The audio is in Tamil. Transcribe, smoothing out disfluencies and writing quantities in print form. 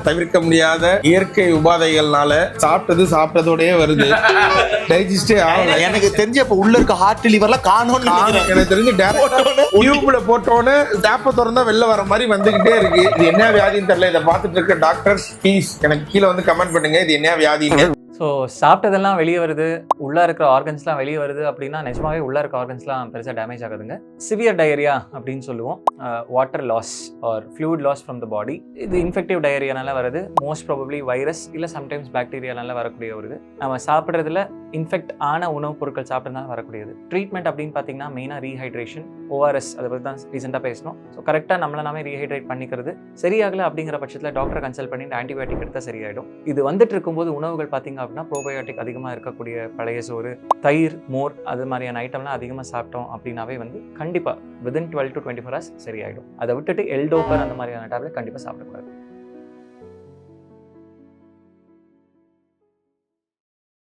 தவிர்க்க முடியாத இயற்கை உபாதைகள்னால சாப்பிட்டதோடயே வருது. டைஜஸ்டே ஆகல. எனக்கு தெரிஞ்சு இப்ப உள்ள இருக்க ஹார்ட் லிவர்லாம் காணோம்னு எனக்கு தெரிஞ்சு டியூப்ல போட்டோன்னு டேப்ப திறந்தா வெளில வர மாதிரி வந்துகிட்டே இருக்கு. இது என்ன வியாதின்னு தெரியல. இதை பார்த்துட்டு இருக்க டாக்டர்ஸ் ப்ளீஸ் எனக்கு கீழே வந்து கமெண்ட் பண்ணுங்க, இது என்ன வியாதின்னு. ஸோ சாப்பிட்டதெல்லாம் வெளியே வருது, உள்ளே இருக்கிற ஆர்கன்ஸ்லாம் வெளியே வருது அப்படின்னா நிஜமாவே உள்ளே இருக்க ஆர்கன்ஸ்லாம் பெருசாக டேமேஜ் ஆகுதுங்க. சிவியர் டயரியா அப்படின்னு சொல்லுவோம். Water loss or fluid loss from the body. இது இன்ஃபெக்டிவ் டயரியானால வருது. மோஸ்ட் ப்ராபப்ளி வைரஸ் இல்லை சம்டைம்ஸ் பாக்டீரியானால வரக்கூடிய வருது. நம்ம சாப்பிட்றதுல இன்ஃபெக்ட் ஆன உணவுப் பொருட்கள் சாப்பிட்றதுனால வரக்கூடியது. ட்ரீட்மெண்ட் அப்படின்னு பார்த்தீங்கன்னா மெயினாக ரீஹைட்ரேஷன், ORS அதை பற்றி தான் ரீசெண்டாக பேசணும். ஸோ கரெக்டாக நம்மள நாமே ரீஹைட்ரேட் பண்ணிக்கிறது. சரியாகலை அப்படிங்கிற பட்சத்தில் டாக்டரை கன்சல்ட் பண்ணி இந்த ஆன்டிபயோட்டிக் எடுத்தால் சரியாயிடும். இது வந்துட்டு இருக்கும்போது உணவுகள் பார்த்தீங்க அப்படின்னா ப்ரோபயோட்டிக் அதிகமாக இருக்கக்கூடிய பழைய சோறு, தயிர், மோர் அது மாதிரியான ஐட்டம்லாம் அதிகமாக சாப்பிட்டோம் அப்படின்னாவே வந்து கண்டிப்பாக வித்தின் 12 to 24 hours சரியாயிடும். அதை விட்டுட்டு எல்டோப்பர் அந்த மாதிரியான டேப்லெட் கண்டிப்பாக சாப்பிடக்கூடாது.